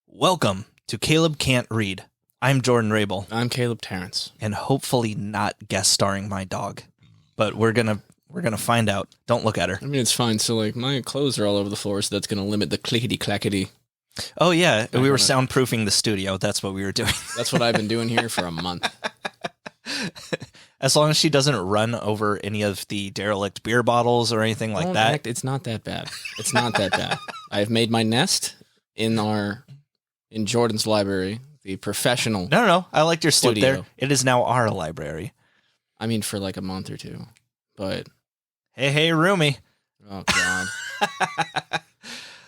Welcome to Caleb Can't Read. I'm Jordan Rabel. I'm Caleb Terrence. And hopefully not guest starring my dog. But we're gonna find out. Don't look at her. I mean, it's fine. So, like, my clothes are all over the floor, so that's going to limit the clickety-clackety. Oh, yeah. We were soundproofing the studio. That's what we were doing. That's what I've been doing here for a month. As long as she doesn't run over any of the derelict beer bottles or anything like that. It's not that bad. It's not that bad. I've made my nest in Jordan's library, the professional. No. I liked your slip studio. there. It is now our library. I mean, for like a month or two. But Hey, roomie. oh god.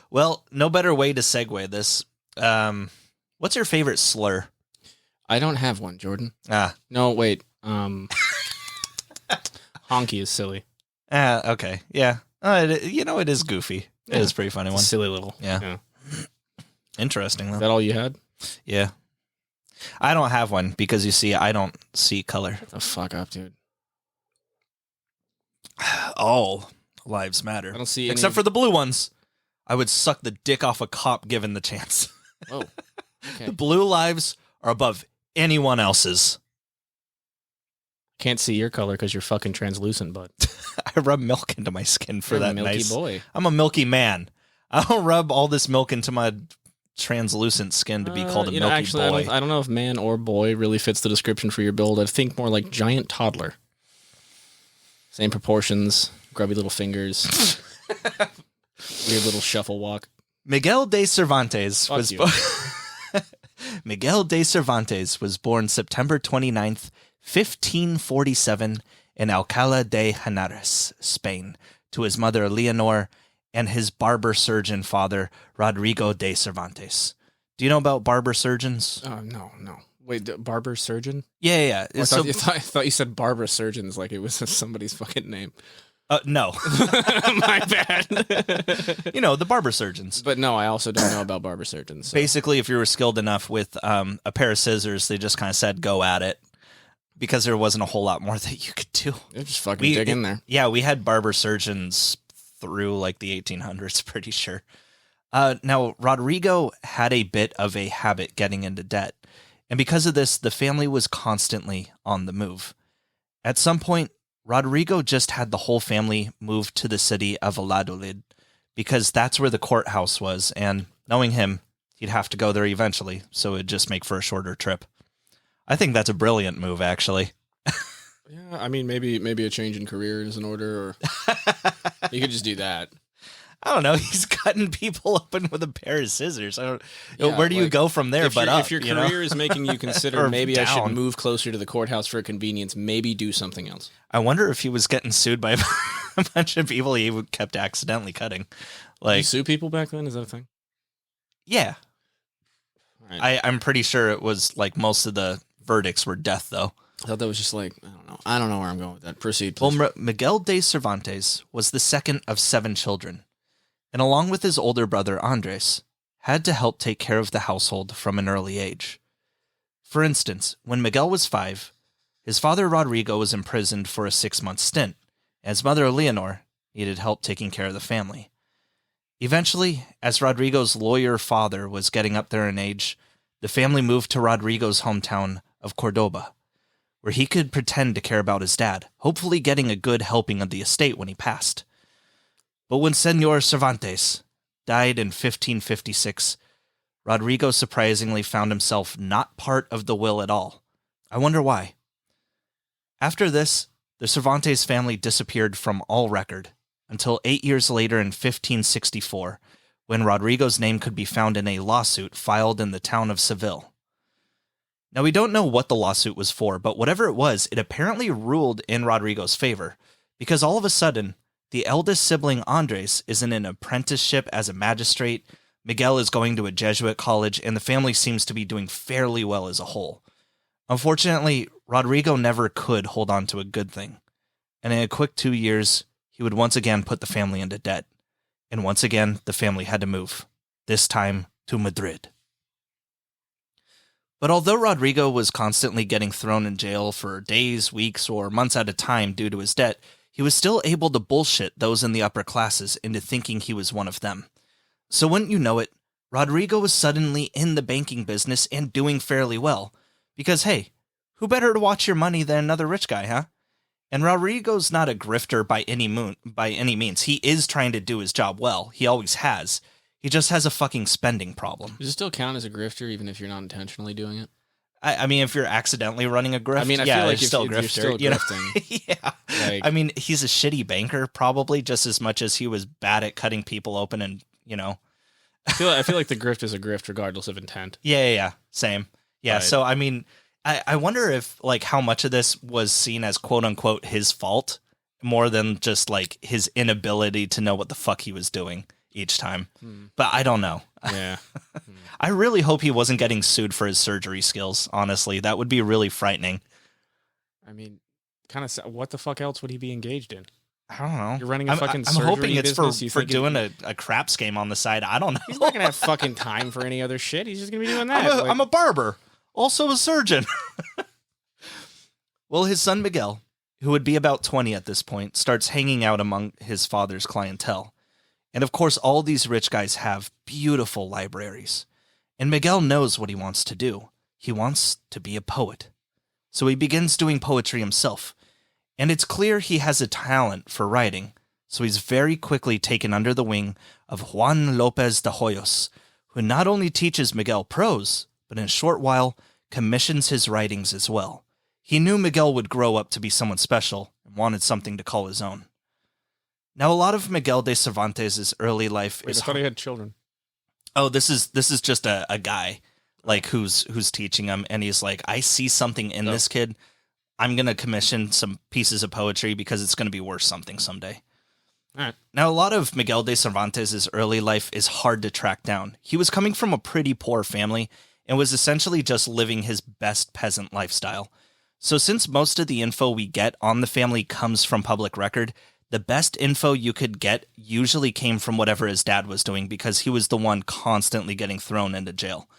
Well, no better way to segue this. What's your favorite slur? I don't have one, Jordan. No, wait. Honky is silly. Okay. Yeah. It is goofy. It is a pretty funny one. Silly little. Yeah. Interesting, Is though. that all you had? Yeah. I don't have one because, you see, I don't see color. Shut the fuck up, dude. All lives matter. I don't see Except for the blue ones. I would suck the dick off a cop given the chance. Oh, okay. The blue lives are above anyone else's. Can't see your color because you're fucking translucent, bud. I rub milk into my skin for You're that a milky nice boy. I'm a milky man. I don't rub all this milk into my translucent skin to be called a milky actually, boy. I don't know if man or boy really fits the description for your build. I think more like giant toddler. Same proportions, grubby little fingers, weird little shuffle walk. Miguel de Cervantes Fuck was you. Miguel de Cervantes was born September 29th, 1547 in Alcalá de Henares, Spain, to his mother Leonor and his barber-surgeon father Rodrigo de Cervantes. Do you know about barber-surgeons? No. Wait, barber-surgeon? Yeah. I thought you said barber-surgeons like it was somebody's fucking name. No. My bad. The barber-surgeons. But no, I also don't know about barber-surgeons. So. Basically, if you were skilled enough with a pair of scissors, they just kind of said, go at it. Because there wasn't a whole lot more that you could do. They're just fucking dig in there. Yeah, we had barber-surgeons through like the 1800s, pretty sure. Now, Rodrigo had a bit of a habit getting into debt. And because of this, the family was constantly on the move. At some point, Rodrigo just had the whole family move to the city of Valladolid because that's where the courthouse was. And knowing him, he'd have to go there eventually, so it'd just make for a shorter trip. I think that's a brilliant move, actually. Yeah, I mean, maybe a change in career is in order, or you could just do that. I don't know. He's cutting people open with a pair of scissors. Where do you go from there? If your career is making you consider maybe I should down. move closer to the courthouse for convenience, maybe do something else. I wonder if he was getting sued by a bunch of people he kept accidentally cutting. Did you sue people back then? Is that a thing? Yeah. Right. I'm pretty sure it was like most of the verdicts were death, though. I thought that was just like, I don't know. I don't know where I'm going with that. Proceed, please. Well, Miguel de Cervantes was the second of 7 children, and along with his older brother Andres, had to help take care of the household from an early age. For instance, when Miguel was 5, his father Rodrigo was imprisoned for a 6-month stint, and his mother Leonor needed help taking care of the family. Eventually, as Rodrigo's lawyer father was getting up there in age, the family moved to Rodrigo's hometown of Cordoba, where he could pretend to care about his dad, hopefully getting a good helping of the estate when he passed. But when Senor Cervantes died in 1556, Rodrigo surprisingly found himself not part of the will at all. I wonder why. After this, the Cervantes family disappeared from all record, until 8 years later in 1564, when Rodrigo's name could be found in a lawsuit filed in the town of Seville. Now, we don't know what the lawsuit was for, but whatever it was, it apparently ruled in Rodrigo's favor, because all of a sudden, the eldest sibling Andres is in an apprenticeship as a magistrate, Miguel is going to a Jesuit college, and the family seems to be doing fairly well as a whole. Unfortunately, Rodrigo never could hold on to a good thing, and in a quick 2 years, he would once again put the family into debt, and once again, the family had to move, this time to Madrid. But although Rodrigo was constantly getting thrown in jail for days, weeks, or months at a time due to his debt, he was still able to bullshit those in the upper classes into thinking he was one of them. So wouldn't you know it, Rodrigo was suddenly in the banking business and doing fairly well. Because, hey, who better to watch your money than another rich guy, huh? And Rodrigo's not a grifter by any means. He is trying to do his job well. He always has. He just has a fucking spending problem. Does it still count as a grifter even if you're not intentionally doing it? I mean, if you're accidentally running a grift, I mean, I yeah, feel like you're still a you're grifter. still You know? grifting. Yeah. Like, I mean, he's a shitty banker, probably, just as much as he was bad at cutting people open and, you know. I feel like the grift is a grift regardless of intent. Yeah. Same. Yeah, Right. so, I mean, I wonder if, like, how much of this was seen as quote-unquote his fault more than just, like, his inability to know what the fuck he was doing each time. But I don't know. Yeah. I really hope he wasn't getting sued for his surgery skills, honestly. That would be really frightening. I mean, kind of. What the fuck else would he be engaged in? I don't know. You're running a I'm fucking I'm surgery hoping it's business. You for think doing a craps game on the side. I don't know. He's not gonna have fucking time for any other shit. He's just gonna be doing that. I'm a barber, also a surgeon. Well, his son Miguel, who would be about 20 at this point, starts hanging out among his father's clientele. And of course, all these rich guys have beautiful libraries. And Miguel knows what he wants to do. He wants to be a poet. So he begins doing poetry himself. And it's clear he has a talent for writing. So he's very quickly taken under the wing of Juan López de Hoyos, who not only teaches Miguel prose, but in a short while commissions his writings as well. He knew Miguel would grow up to be someone special and wanted something to call his own. Now, a lot of Miguel de Cervantes' early life Wait, is... I thought he had children. Oh, this is just a guy, like, who's teaching him, and he's like, I see something in this kid. I'm going to commission some pieces of poetry because it's going to be worth something someday. All right. Now, a lot of Miguel de Cervantes' early life is hard to track down. He was coming from a pretty poor family and was essentially just living his best peasant lifestyle. So since most of the info we get on the family comes from public record, the best info you could get usually came from whatever his dad was doing because he was the one constantly getting thrown into jail.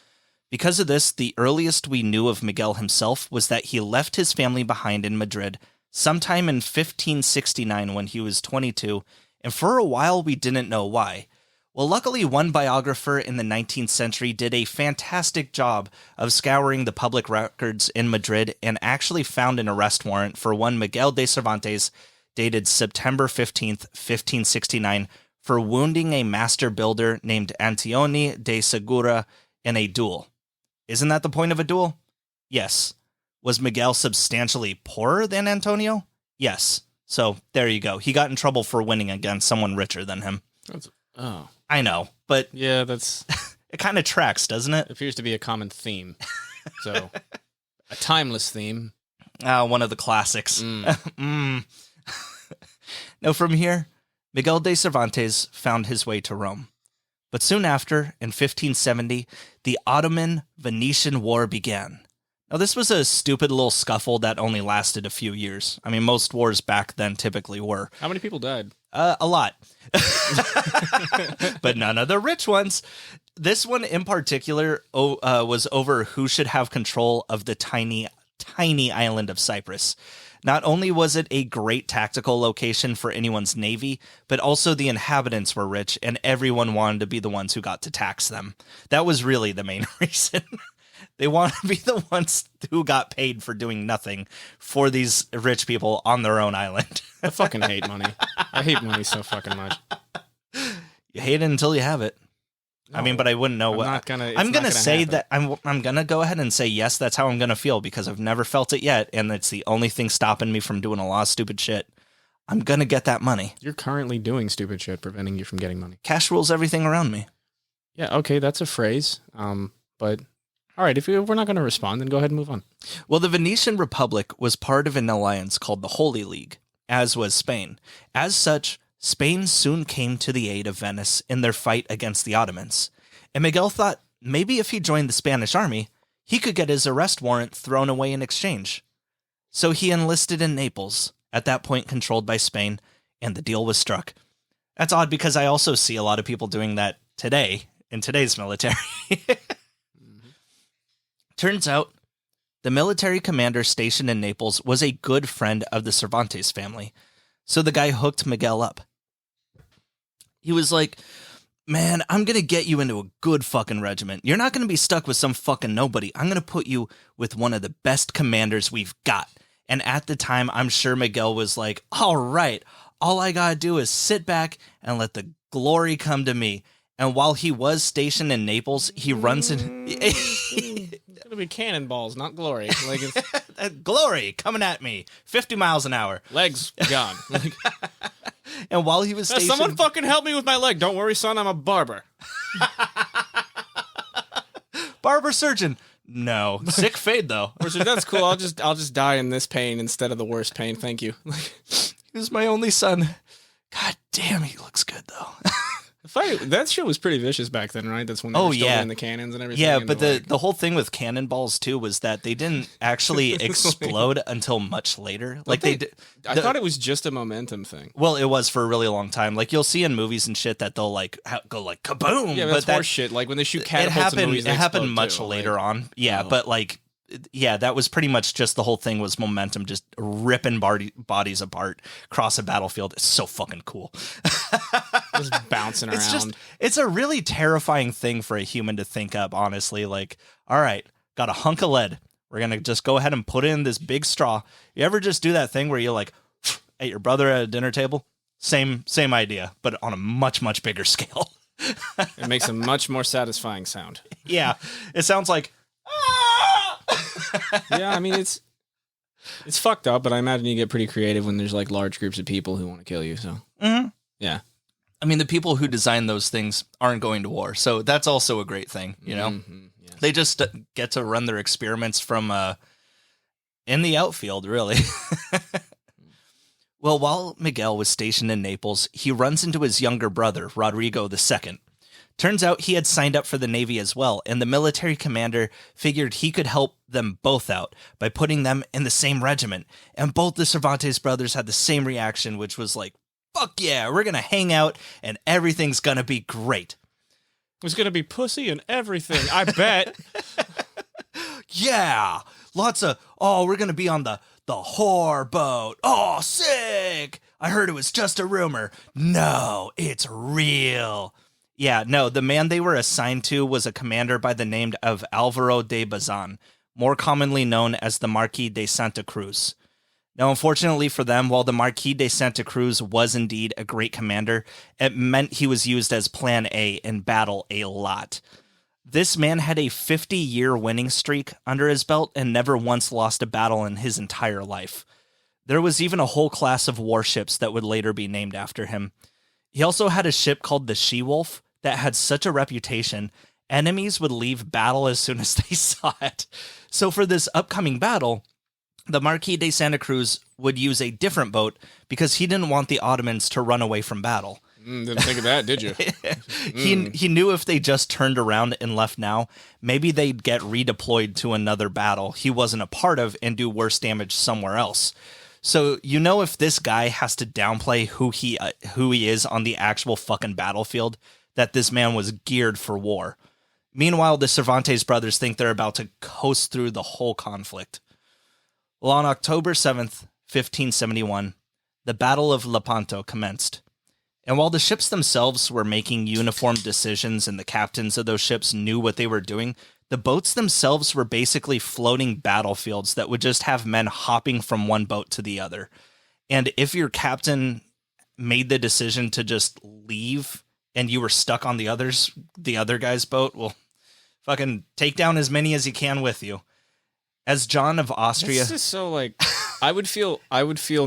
Because of this, the earliest we knew of Miguel himself was that he left his family behind in Madrid sometime in 1569 when he was 22, and for a while we didn't know why. Well, luckily, one biographer in the 19th century did a fantastic job of scouring the public records in Madrid and actually found an arrest warrant for one Miguel de Cervantes dated September 15th, 1569, for wounding a master builder named Antoni de Segura in a duel. Isn't that the point of a duel? Yes. Was Miguel substantially poorer than Antonio? Yes. So there you go. He got in trouble for winning against someone richer than him. Oh. I know, but Yeah, that's... it kind of tracks, doesn't it? appears to be a common theme. So, a timeless theme. One of the classics. Now, from here, Miguel de Cervantes found his way to Rome. But soon after, in 1570, the Ottoman-Venetian War began. Now, this was a stupid little scuffle that only lasted a few years. I mean, most wars back then typically were. How many people died? A lot. But none of the rich ones. This one in particular was over who should have control of the tiny island of Cyprus. Not only was it a great tactical location for anyone's navy, but also the inhabitants were rich and everyone wanted to be the ones who got to tax them. That was really the main reason. They want to be the ones who got paid for doing nothing for these rich people on their own island. I fucking hate money. I hate money so fucking much. You hate it until you have it. No, I mean, but I wouldn't know I'm what. not gonna- it's I'm not gonna gonna say happen. that I'm gonna go ahead and say yes. That's how I'm gonna feel because I've never felt it yet, and it's the only thing stopping me from doing a lot of stupid shit. I'm gonna get that money. You're currently doing stupid shit, preventing you from getting money. Cash rules everything around me. Yeah, okay, that's a phrase. But all right, if we're not going to respond, then go ahead and move on. Well, the Venetian Republic was part of an alliance called the Holy League, as was Spain. As such, Spain soon came to the aid of Venice in their fight against the Ottomans. And Miguel thought maybe if he joined the Spanish army, he could get his arrest warrant thrown away in exchange. So he enlisted in Naples, at that point controlled by Spain, and the deal was struck. That's odd because I also see a lot of people doing that today, in today's military. Turns out, the military commander stationed in Naples was a good friend of the Cervantes family, so the guy hooked Miguel up. He was like, man, I'm going to get you into a good fucking regiment. You're not going to be stuck with some fucking nobody. I'm going to put you with one of the best commanders we've got. And at the time, I'm sure Miguel was like, all right, all I got to do is sit back and let the glory come to me. And while he was stationed in Naples, he runs in... It's going to be cannonballs, not glory. Like it's... glory coming at me, 50 miles an hour. Legs gone. And while he was stationed... Someone fucking help me with my leg. Don't worry, son, I'm a barber. Barber-surgeon. No. Sick fade, though. That's cool. I'll just die in this pain instead of the worst pain. Thank you. He was my only son. God damn, he looks good, though. That show was pretty vicious back then, right? That's when they were still doing the cannons and everything. Yeah, but the whole thing with cannonballs, too, was that they didn't actually explode until much later. Like I thought it was just a momentum thing. Well, it was for a really long time. Like, you'll see in movies and shit that they'll, like, go, like, kaboom! Yeah, but that's horse shit. Like, when they shoot catapults in movies, it happened much later on. Yeah, but, like... Yeah, that was pretty much just the whole thing was momentum, just ripping bodies apart across a battlefield. It's so fucking cool. Just bouncing around. It's a really terrifying thing for a human to think up, honestly. Like, all right, got a hunk of lead. We're going to just go ahead and put it in this big straw. You ever just do that thing where you like at your brother at a dinner table? Same idea, but on a much, much bigger scale. It makes a much more satisfying sound. Yeah, it sounds like... Yeah, I mean, it's fucked up, but I imagine you get pretty creative when there's like large groups of people who want to kill you. So, yeah. I mean, the people who design those things aren't going to war, so that's also a great thing, you know? Mm-hmm, yes. They just get to run their experiments from in the outfield, really. Well, while Miguel was stationed in Naples, he runs into his younger brother, Rodrigo II. Turns out he had signed up for the Navy as well, and the military commander figured he could help them both out by putting them in the same regiment. And both the Cervantes brothers had the same reaction, which was like, fuck yeah, we're going to hang out and everything's going to be great. There's going to be pussy and everything, I bet. Yeah, lots of, we're going to be on the whore boat. Oh, sick. I heard it was just a rumor. No, it's real. Yeah, no, the man they were assigned to was a commander by the name of Alvaro de Bazan, more commonly known as the Marquis de Santa Cruz. Now, unfortunately for them, while the Marquis de Santa Cruz was indeed a great commander, it meant he was used as Plan A in battle a lot. This man had a 50-year winning streak under his belt and never once lost a battle in his entire life. There was even a whole class of warships that would later be named after him. He also had a ship called the She-Wolf that had such a reputation, enemies would leave battle as soon as they saw it. So for this upcoming battle, the Marquis de Santa Cruz would use a different boat because he didn't want the Ottomans to run away from battle. Didn't think of that, did you? He knew if they just turned around and left now, maybe they'd get redeployed to another battle he wasn't a part of and do worse damage somewhere else. So, you know, if this guy has to downplay who he is on the actual fucking battlefield, that this man was geared for war. Meanwhile, the Cervantes brothers think they're about to coast through the whole conflict. Well, on October 7th, 1571, the Battle of Lepanto commenced. And while the ships themselves were making uniformed decisions and the captains of those ships knew what they were doing, the boats themselves were basically floating battlefields that would just have men hopping from one boat to the other. And if your captain made the decision to just leave and you were stuck on the other guy's boat, well, fucking take down as many as you can with you. As John of Austria... This is so, like... I would feel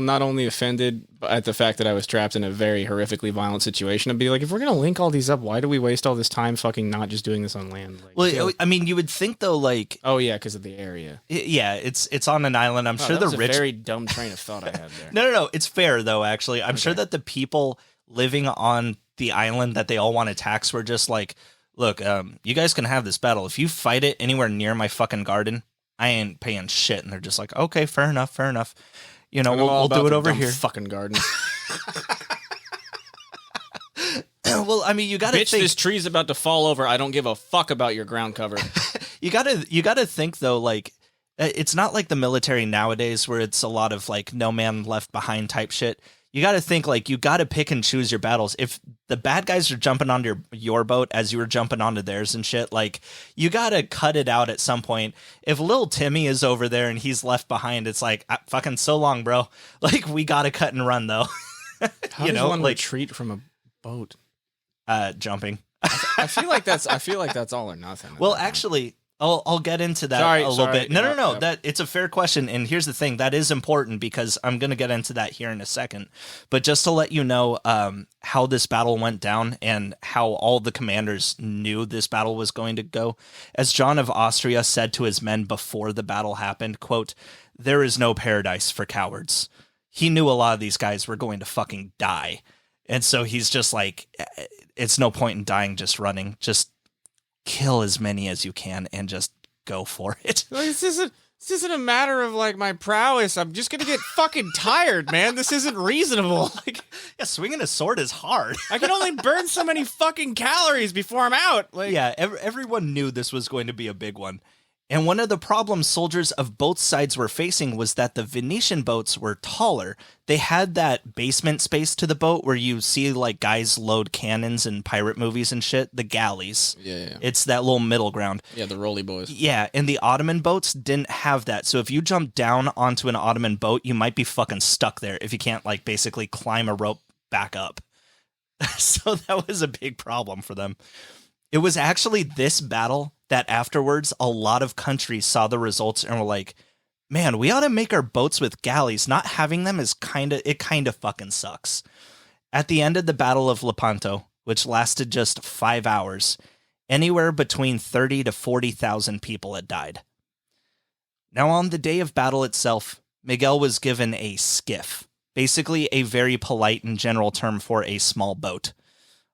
not only offended at the fact that I was trapped in a very horrifically violent situation. I'd be like, if we're going to link all these up, why do we waste all this time fucking not just doing this on land? Like, well, I mean, you would think, though, like... Oh, yeah, because of the area. Yeah, it's on an island. I'm sure that the was rich... a very dumb train of thought I had there. No. It's fair, though, actually. I'm sure that the people living on the island that they all want to tax were just like, look, you guys can have this battle. If you fight it anywhere near my fucking garden, I ain't paying shit. And they're just like, okay, fair enough. You know, we'll do it over here. Fucking garden. Well, I mean, you gotta think... Bitch, this tree's about to fall over. I don't give a fuck about your ground cover. You gotta think, though, like, it's not like the military nowadays where it's a lot of, like, no man left behind type shit. You got to think like you got to pick and choose your battles. If the bad guys are jumping onto your boat as you were jumping onto theirs and shit, like you got to cut it out at some point. If little Timmy is over there and he's left behind, it's like fucking so long, bro. Like we got to cut and run though. How does one retreat from a boat? Jumping. I feel like that's all or nothing. Well, actually, I'll get into that a little bit. No. That it's a fair question, and here's the thing that is important because I'm going to get into that here in a second. But just to let you know how this battle went down and how all the commanders knew this battle was going to go, as John of Austria said to his men before the battle happened, quote, "There is no paradise for cowards." He knew a lot of these guys were going to fucking die, and so he's just like, it's no point in dying, just running, just kill as many as you can and just go for it. This isn't a matter of like my prowess. I'm just gonna get fucking tired, man. This isn't reasonable. Like, yeah, swinging a sword is hard. I can only burn so many fucking calories before I'm out. Like, yeah, everyone knew this was going to be a big one. And one of the problems soldiers of both sides were facing was that the Venetian boats were taller. They had that basement space to the boat where you see like guys load cannons in pirate movies and shit. The galleys. Yeah. It's that little middle ground. Yeah, the rolly boys. Yeah, and the Ottoman boats didn't have that. So if you jump down onto an Ottoman boat, you might be fucking stuck there if you can't like basically climb a rope back up. So that was a big problem for them. It was actually this battle that afterwards a lot of countries saw the results and were like, man, we ought to make our boats with galleys. Not having them is kind of fucking sucks. At the end of the Battle of Lepanto, which lasted just 5 hours, anywhere between 30 to 40,000 people had died. Now on the day of battle itself, Miguel was given a skiff, basically a very polite and general term for a small boat.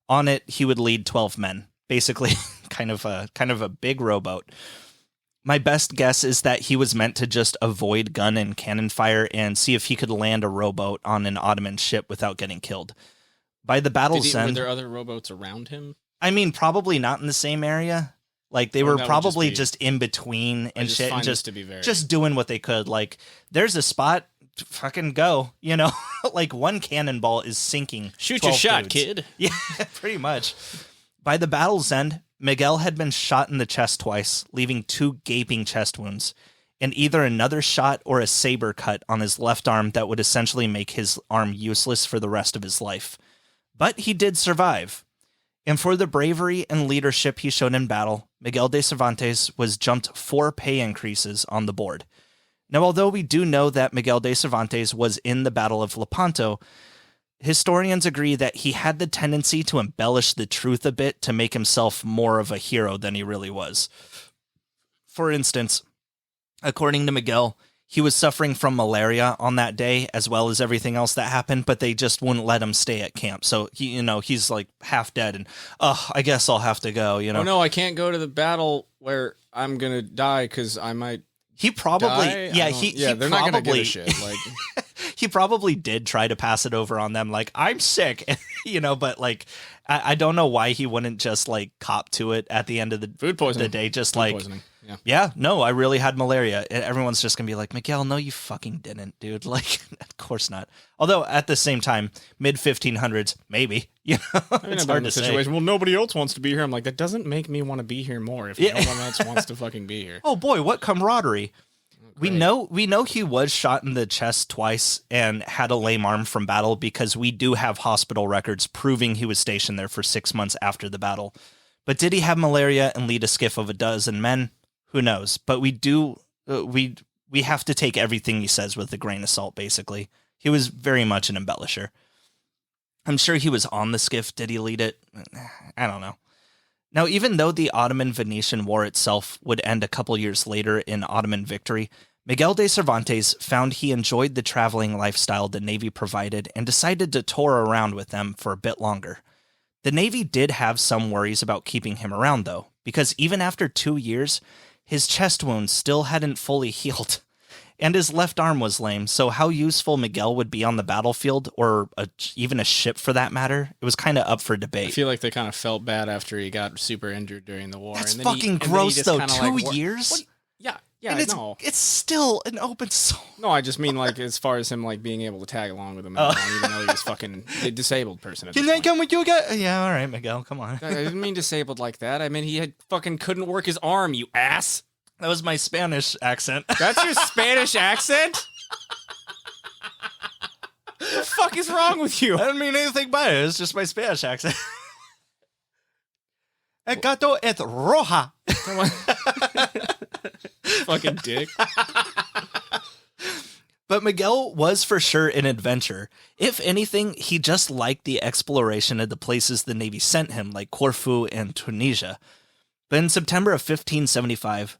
On it, he would lead 12 men. Basically, kind of a big rowboat. My best guess is that he was meant to just avoid gun and cannon fire and see if he could land a rowboat on an Ottoman ship without getting killed. By the battle's end, were there other rowboats around him? I mean, probably not in the same area. Like they were probably just in between and shit, and just doing what they could. Like, there's a spot, fucking go. You know, like one cannonball is sinking. Shoot your shot, kid. Yeah, pretty much. By the battle's end, Miguel had been shot in the chest twice, leaving 2 gaping chest wounds, and either another shot or a saber cut on his left arm that would essentially make his arm useless for the rest of his life. But he did survive. And for the bravery and leadership he showed in battle, Miguel de Cervantes was jumped 4 pay increases on the board. Now, although we do know that Miguel de Cervantes was in the Battle of Lepanto, historians agree that he had the tendency to embellish the truth a bit to make himself more of a hero than he really was. For instance, according to Miguel, he was suffering from malaria on that day, as well as everything else that happened, but they just wouldn't let him stay at camp. So he's like half dead, and I guess I'll have to go. Oh no, I can't go to the battle where I'm gonna die because I might. He probably, they're not gonna give a shit. Like, he probably did try to pass it over on them, like, I'm sick, but like, I don't know why he wouldn't just like cop to it at the end of the food poisoning. The day, just food like, poisoning. No, I really had malaria. And everyone's just gonna be like, Miguel, no, you fucking didn't, dude. Like, of course not. Although at the same time, mid 1500s, maybe. It's hard to say. Well, nobody else wants to be here. I'm like, that doesn't make me want to be here more if no one else wants to fucking be here. Oh boy, what camaraderie. We know he was shot in the chest twice and had a lame arm from battle because we do have hospital records proving he was stationed there for 6 months after the battle. But did he have malaria and lead a skiff of 12 men? Who knows? But we have to take everything he says with a grain of salt, basically. He was very much an embellisher. I'm sure he was on the skiff. Did he lead it? I don't know. Now, even though the Ottoman-Venetian War itself would end a couple years later in Ottoman victory, Miguel de Cervantes found he enjoyed the traveling lifestyle the Navy provided and decided to tour around with them for a bit longer. The Navy did have some worries about keeping him around, though, because even after 2 years, his chest wounds still hadn't fully healed, and his left arm was lame, so how useful Miguel would be on the battlefield, or even a ship for that matter, it was kind of up for debate. I feel like they kind of felt bad after he got super injured during the war. That's fucking gross, though. 2 years? Yeah, Yeah, and no. it's still an open soul. No, I just mean, like, as far as him, like, being able to tag along with him, even though he was fucking a disabled person at this Can I point. come with you again? Yeah, all right, Miguel, come on. I didn't mean disabled like that. I mean, he had fucking couldn't work his arm, you ass. That was my Spanish accent. That's your Spanish accent? What the fuck is wrong with you? I didn't mean anything by it. It's just my Spanish accent. El gato es roja. Fucking dick. But Miguel was for sure an adventurer. If anything, he just liked the exploration of the places the Navy sent him, like Corfu and Tunisia. But in September of 1575,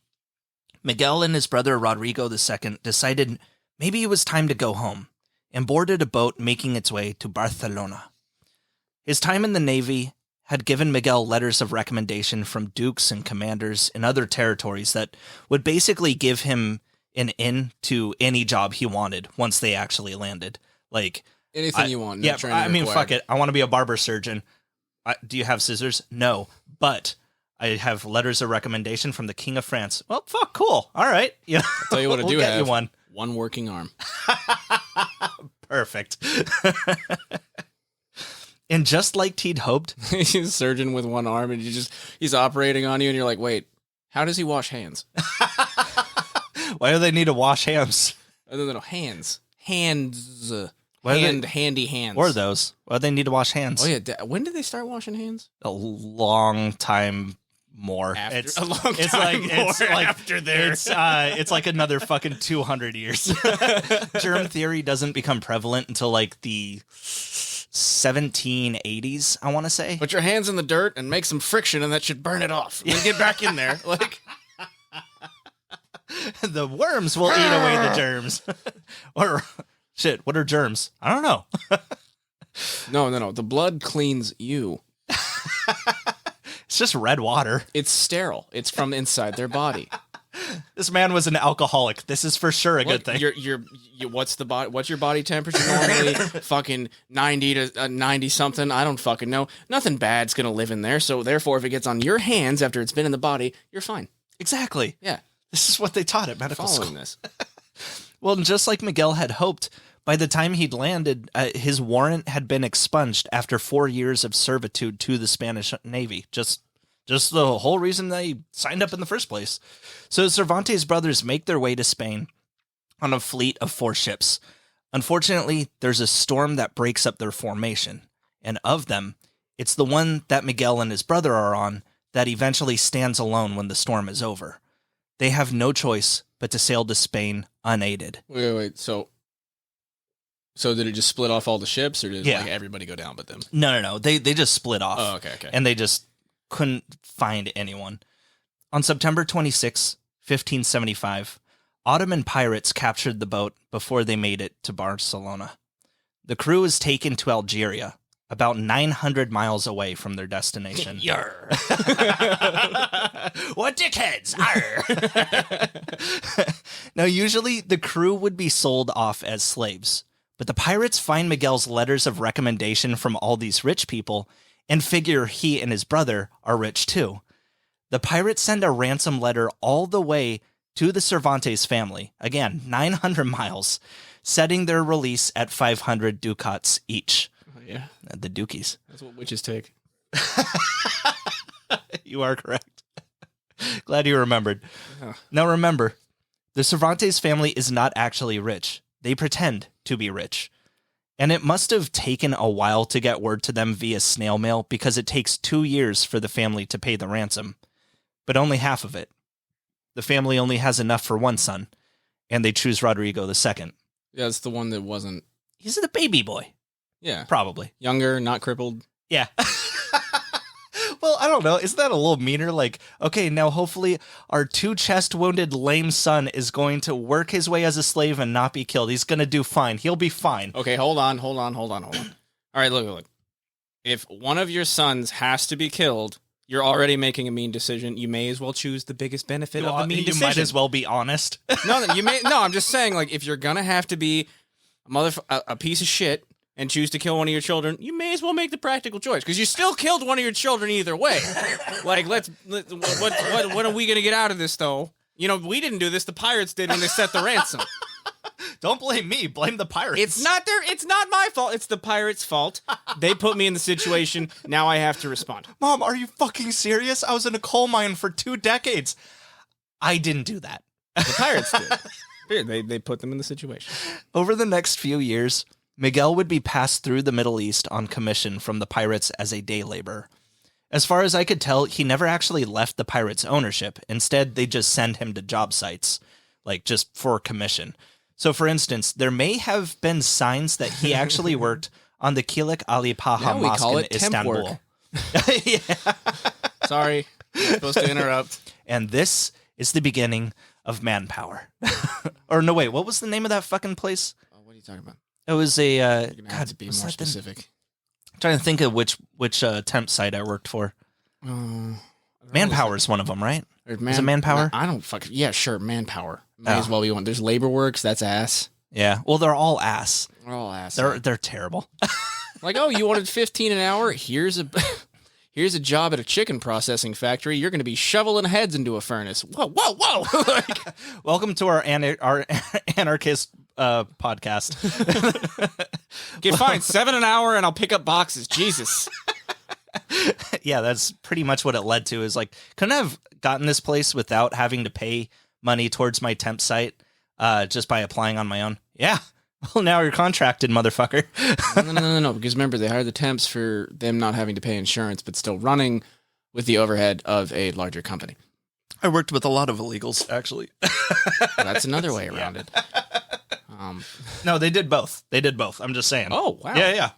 Miguel and his brother Rodrigo II decided maybe it was time to go home, and boarded a boat making its way to Barcelona. His time in the Navy had given Miguel letters of recommendation from dukes and commanders in other territories that would basically give him an in to any job he wanted once they actually landed. Like anything you want. Yeah, I mean, fuck it. I want to be a barber-surgeon. Do you have scissors? No, but I have letters of recommendation from the King of France. Well, fuck, cool. All right. Yeah, I'll tell you what I we'll do get have. You one. One working arm. Perfect. And just like he'd hoped, He's a surgeon with one arm, and he's operating on you, and you're like, wait, how does he wash hands? Why do they need to wash hands? No, hands. Hands. Handy hands. Or those. Why do they need to wash hands? Oh, yeah. When did they start washing hands? A long time more. After, a long time more after there. It's like another fucking 200 years. Germ theory doesn't become prevalent until like the 1780s, I want to say. Put your hands in the dirt and make some friction, and that should burn it off. And get back in there. Like... The worms will eat away the germs. Or, shit, what are germs? I don't know. No. The blood cleans you. It's just red water. It's sterile. It's from inside their body. This man was an alcoholic. This is for sure a good thing. What's your body temperature normally? Fucking 90 to 90 something. I don't fucking know. Nothing bad's gonna live in there. So therefore, if it gets on your hands after it's been in the body, you're fine. Exactly. Yeah. This is what they taught at medical school. This. Well, and just like Miguel had hoped, by the time he'd landed, his warrant had been expunged after 4 years of servitude to the Spanish Navy. Just the whole reason they signed up in the first place. So Cervantes' brothers make their way to Spain on a fleet of 4 ships. Unfortunately, there's a storm that breaks up their formation. And of them, it's the one that Miguel and his brother are on that eventually stands alone when the storm is over. They have no choice but to sail to Spain unaided. Wait. So did it just split off all the ships, or did like everybody go down but them? No. They just split off. Oh, okay. And they just couldn't find anyone. On September 26, 1575, Ottoman pirates captured the boat before they made it to Barcelona. The crew is taken to Algeria, about 900 miles away from their destination. Yarr. What dickheads! Now, usually the crew would be sold off as slaves, but the pirates find Miguel's letters of recommendation from all these rich people and figure he and his brother are rich too. The pirates send a ransom letter all the way to the Cervantes family, again, 900 miles, setting their release at 500 ducats each. Yeah. The dookies. That's what witches take. You are correct. Glad you remembered. Yeah. Now remember, the Cervantes family is not actually rich. They pretend to be rich. And it must have taken a while to get word to them via snail mail because it takes 2 years for the family to pay the ransom. But only half of it. The family only has enough for one son, and they choose Rodrigo II. Yeah, it's the one that wasn't... He's the baby boy. Yeah. Probably. Younger, not crippled. Yeah. Well, I don't know. Isn't that a little meaner? Like, okay, now hopefully our 2 chest-wounded lame son is going to work his way as a slave and not be killed. He's going to do fine. He'll be fine. Okay, hold on. All right, look. If one of your sons has to be killed, you're already making a mean decision. You may as well choose the biggest benefit of the mean decision. You might as well be honest. No, I'm just saying, like, if you're going to have to be a piece of shit and choose to kill one of your children, you may as well make the practical choice, because you still killed one of your children either way. Like, what are we gonna get out of this, though? You know, we didn't do this. The pirates did when they set the ransom. Don't blame me. Blame the pirates. It's not my fault. It's the pirates' fault. They put me in the situation. Now I have to respond. Mom, are you fucking serious? I was in a coal mine for 2 decades. I didn't do that. The pirates did. They put them in the situation. Over the next few years, Miguel would be passed through the Middle East on commission from the pirates as a day laborer. As far as I could tell, he never actually left the pirates' ownership. Instead, they just send him to job sites, like just for commission. So, for instance, there may have been signs that he actually worked on the Kilik Ali Paha Mosque in Istanbul. Yeah. Sorry, you're supposed to interrupt. And this is the beginning of manpower. Or no, wait, what was the name of that fucking place? Oh, what are you talking about? It was a... You're going to have to be more specific. I'm trying to think of which temp site I worked for. Manpower is one of them, right? Is it Manpower? I don't fucking... Yeah, sure, Manpower. May as well be one. There's Labor Works, that's ass. Yeah, well, they're all ass. They're all ass. They're terrible. Like, oh, you wanted 15 an hour? Here's a job at a chicken processing factory. You're going to be shoveling heads into a furnace. Whoa. Like, welcome to our anarchist podcast. Get fine, 7 an hour and I'll pick up boxes. Jesus. Yeah, that's pretty much what it led to, is like, couldn't I have gotten this place without having to pay money towards my temp site just by applying on my own? Yeah. Well, now you're contracted, motherfucker. No, because remember, they hired the temps for them not having to pay insurance, but still running with the overhead of a larger company. I worked with a lot of illegals, actually. Well, that's another way around it. No, they did both. I'm just saying. Oh, wow. Yeah.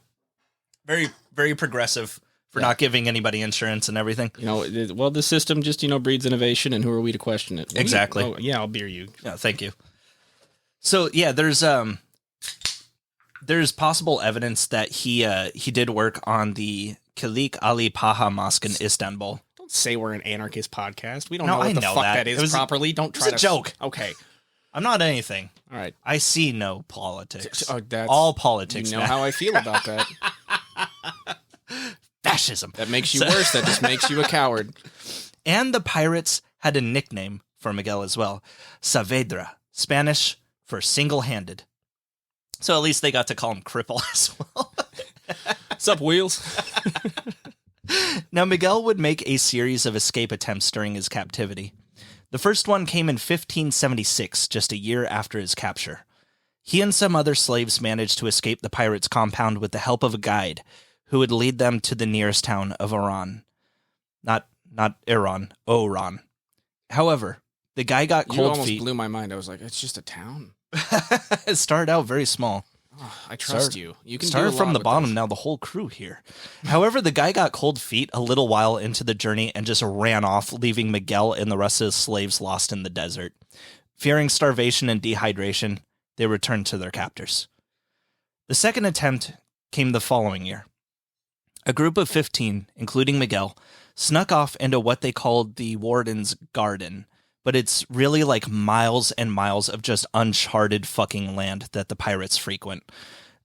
Very, very progressive for not giving anybody insurance and everything. You know, well, the system just, breeds innovation, and who are we to question it? Exactly. Yeah, I'll beer you. Yeah, thank you. So, yeah, there's possible evidence that he did work on the Kilik Ali Paha Mosque in Istanbul. Don't say we're an anarchist podcast. We don't know what the fuck that is properly. Don't try to... It's a joke. Okay. I'm not anything. All right. I see no politics. Oh, all politics. You know how I feel about that. Fascism. That makes you worse. That just makes you a coward. And the pirates had a nickname for Miguel as well. Saavedra, Spanish for single-handed. So at least they got to call him Cripple as well. Sup, Wheels? Now, Miguel would make a series of escape attempts during his captivity. The first one came in 1576, just a year after his capture. He and some other slaves managed to escape the pirates' compound with the help of a guide who would lead them to the nearest town of Oran. Not Iran, Oran. However, the guy got cold feet. You almost blew my mind. I was like, it's just a town. It started out very small. Oh, I trust you. You can started do a from lot the with bottom. this. Now the whole crew here. However, the guy got cold feet a little while into the journey and just ran off, leaving Miguel and the rest of his slaves lost in the desert. Fearing starvation and dehydration, they returned to their captors. The second attempt came the following year. A group of 15, including Miguel, snuck off into what they called the Warden's Garden, but it's really like miles and miles of just uncharted fucking land that the pirates frequent.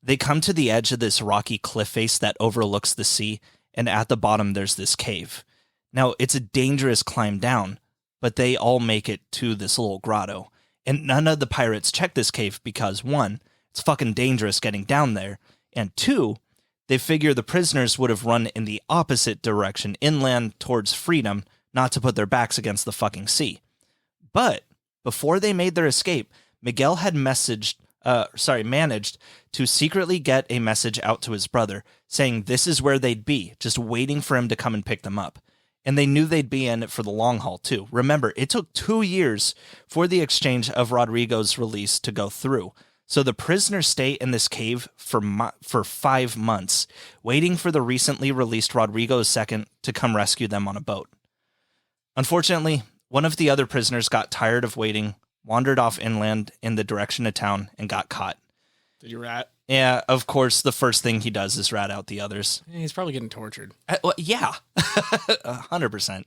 They come to the edge of this rocky cliff face that overlooks the sea, and at the bottom there's this cave. Now, it's a dangerous climb down, but they all make it to this little grotto, and none of the pirates check this cave because, 1, it's fucking dangerous getting down there, and 2, they figure the prisoners would have run in the opposite direction, inland towards freedom, not to put their backs against the fucking sea. But before they made their escape, Miguel had managed to secretly get a message out to his brother saying this is where they'd be, just waiting for him to come and pick them up. And they knew they'd be in it for the long haul, too. Remember, it took 2 years for the exchange of Rodrigo's release to go through. So the prisoners stay in this cave for 5 months, waiting for the recently released Rodrigo II to come rescue them on a boat. Unfortunately, one of the other prisoners got tired of waiting, wandered off inland in the direction of town, and got caught. Did you rat? Yeah, of course, the first thing he does is rat out the others. He's probably getting tortured. Yeah, 100%.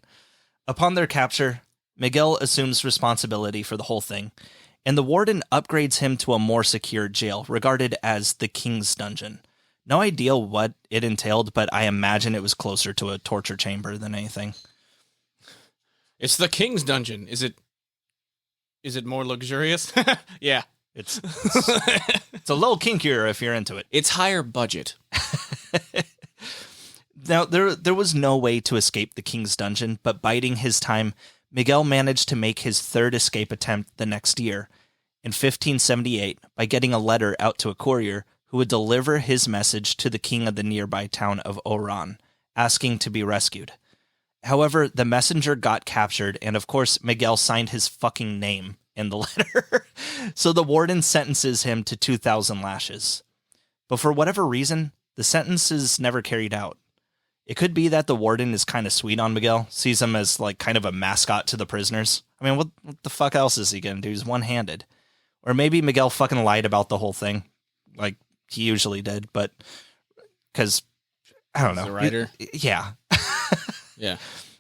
Upon their capture, Miguel assumes responsibility for the whole thing, and the warden upgrades him to a more secure jail, regarded as the King's Dungeon. No idea what it entailed, but I imagine it was closer to a torture chamber than anything. It's the King's Dungeon. Is it Is it more luxurious? Yeah. It's a little kinkier if you're into it. It's higher budget. Now, there was no way to escape the king's dungeon, but biding his time, Miguel managed to make his third escape attempt the next year, in 1578, by getting a letter out to a courier who would deliver his message to the king of the nearby town of Oran, asking to be rescued. However, the messenger got captured, and of course, Miguel signed his fucking name in the letter. So the warden sentences him to 2,000 lashes. But for whatever reason, the sentence is never carried out. It could be that the warden is kind of sweet on Miguel, sees him as like kind of a mascot to the prisoners. I mean, what the fuck else is he gonna do? He's one-handed. Or maybe Miguel fucking lied about the whole thing, like he usually did, but because, I don't know. The writer? Yeah. Yeah.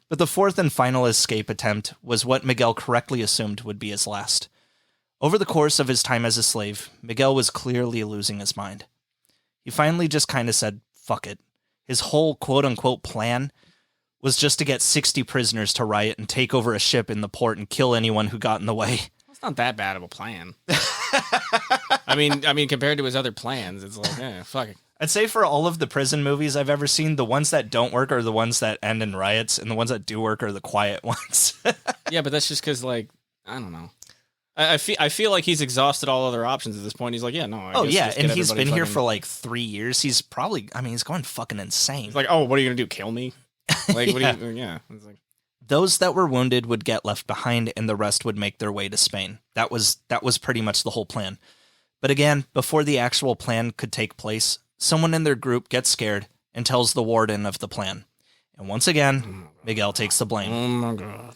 But the fourth and final escape attempt was what Miguel correctly assumed would be his last. Over the course of his time as a slave, Miguel was clearly losing his mind. He finally just kind of said, fuck it. His whole quote-unquote plan was just to get 60 prisoners to riot and take over a ship in the port and kill anyone who got in the way. It's not that bad of a plan. I mean, compared to his other plans, it's like, yeah, fuck it. I'd say for all of the prison movies I've ever seen, the ones that don't work are the ones that end in riots, and the ones that do work are the quiet ones. Yeah, but that's just because, like, I don't know. I feel like he's exhausted all other options at this point. He's like, yeah, no. Oh, yeah, and he's been here for like 3 years. He's probably, I mean, he's going fucking insane. He's like, oh, what are you going to do, kill me? Like, what Yeah. do you, yeah. It's like, Those that were wounded would get left behind, and the rest would make their way to Spain. That was pretty much the whole plan. But again, before the actual plan could take place, someone in their group gets scared and tells the warden of the plan. And once again, Miguel takes the blame. oh my God.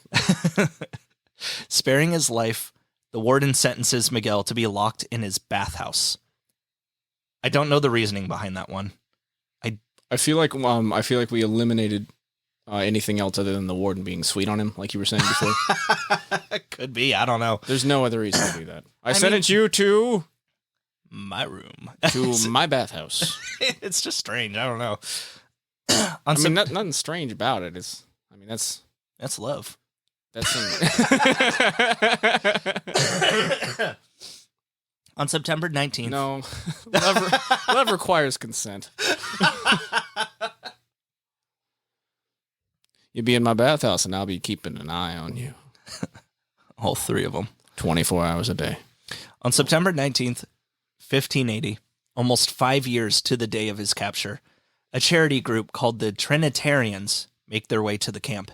Sparing his life, the warden sentences Miguel to be locked in his bathhouse. I don't know the reasoning behind that one. I feel like we eliminated anything else other than the warden being sweet on him, like you were saying before. Could be, I don't know. There's no other reason to do that. I mean, sentenced you to my room. my bathhouse. It's just strange. I don't know. I mean, nothing strange about it. That's love. That's On September 19th. No, love requires consent. You'll be in my bathhouse, and I'll be keeping an eye on you. All three of them. 24 hours a day. On September 19th, 1580, almost 5 years to the day of his capture, a charity group called the Trinitarians make their way to the camp.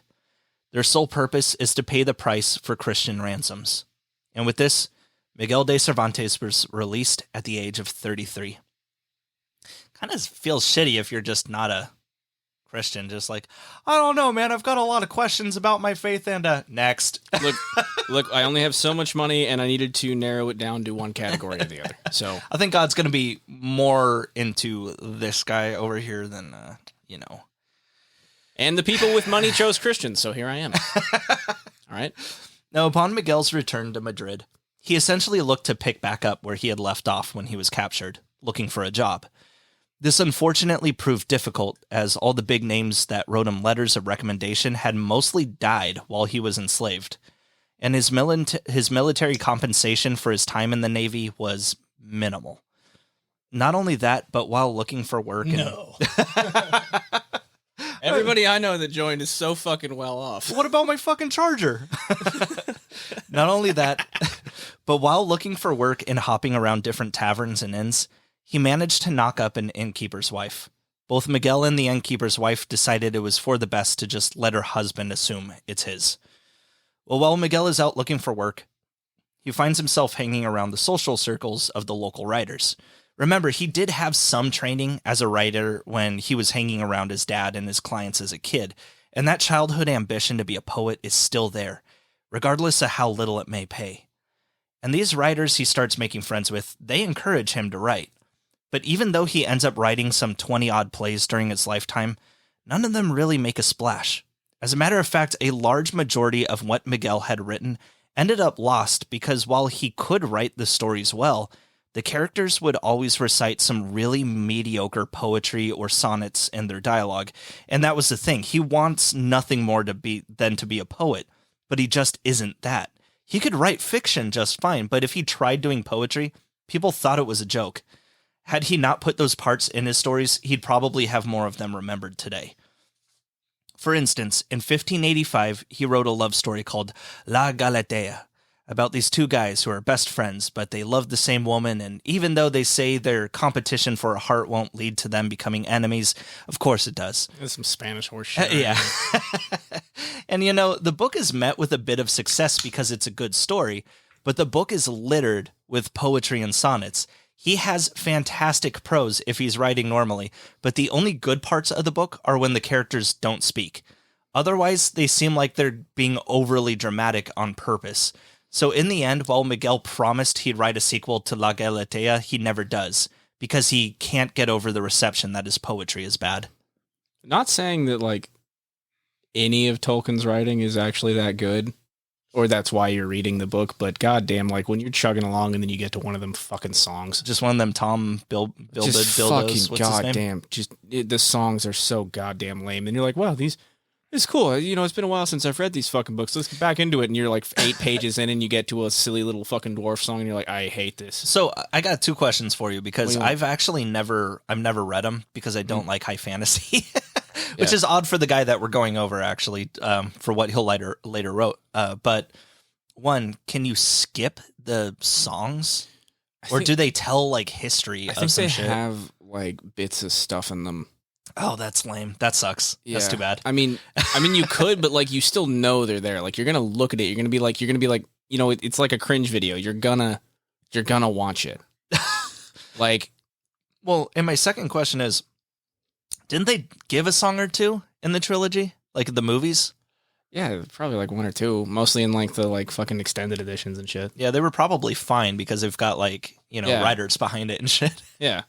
Their sole purpose is to pay the price for Christian ransoms. And with this, Miguel de Cervantes was released at the age of 33. Kind of feels shitty if you're just not a Christian, just like, I don't know, man, I've got a lot of questions about my faith, and next. Look, I only have so much money, and I needed to narrow it down to one category or the other. So I think God's going to be more into this guy over here than, And the people with money chose Christians, so here I am. All right. Now, upon Miguel's return to Madrid, he essentially looked to pick back up where he had left off when he was captured, looking for a job. This unfortunately proved difficult, as all the big names that wrote him letters of recommendation had mostly died while he was enslaved, and his military compensation for his time in the Navy was minimal. Not only that, but while looking for work... No. Everybody I know that joined is so fucking well off. What about my fucking charger? Not only that, but while looking for work and hopping around different taverns and inns, he managed to knock up an innkeeper's wife. Both Miguel and the innkeeper's wife decided it was for the best to just let her husband assume it's his. Well, while Miguel is out looking for work, he finds himself hanging around the social circles of the local writers. Remember, he did have some training as a writer when he was hanging around his dad and his clients as a kid, and that childhood ambition to be a poet is still there, regardless of how little it may pay. And these writers he starts making friends with, they encourage him to write. But even though he ends up writing some 20-odd plays during his lifetime, none of them really make a splash. As a matter of fact, a large majority of what Miguel had written ended up lost because while he could write the stories well, the characters would always recite some really mediocre poetry or sonnets in their dialogue. And that was the thing. He wants nothing more than to be a poet, but he just isn't that. He could write fiction just fine, but if he tried doing poetry, people thought it was a joke. Had he not put those parts in his stories, he'd probably have more of them remembered today. For instance, in 1585, he wrote a love story called La Galatea, about these two guys who are best friends, but they love the same woman, and even though they say their competition for a heart won't lead to them becoming enemies, of course it does. There's some Spanish horse shit. Yeah. And the book is met with a bit of success because it's a good story, but the book is littered with poetry and sonnets. He has fantastic prose if he's writing normally, but the only good parts of the book are when the characters don't speak. Otherwise, they seem like they're being overly dramatic on purpose. So in the end, while Miguel promised he'd write a sequel to La Galatea, he never does, because he can't get over the reception that his poetry is bad. Not saying that, like, any of Tolkien's writing is actually that good, or that's why you're reading the book, but goddamn, like, when you're chugging along and then you get to one of them fucking songs. Just one of them Tom Bildos. Fucking goddamn. The songs are so goddamn lame. And you're like, wow, it's cool. It's been a while since I've read these fucking books. Let's get back into it. And you're like 8 pages in and you get to a silly little fucking dwarf song and you're like, I hate this. So I got 2 questions for you because I've never read them because I don't like high fantasy, which is odd for the guy that we're going over actually, for what he'll later wrote. But one, can you skip the songs or do they tell like history? I think they have like bits of stuff in them. Oh, that's lame. That sucks. Yeah. That's too bad. I mean, you could, but like, you still know they're there. Like, you're gonna look at it. You're gonna be like, it's like a cringe video. You're gonna watch it. Like, well, and my second question is, didn't they give a song or two in the trilogy, like the movies? Yeah, probably like 1 or 2, mostly in like the like fucking extended editions and shit. Yeah, they were probably fine because they've got like writers behind it and shit. Yeah.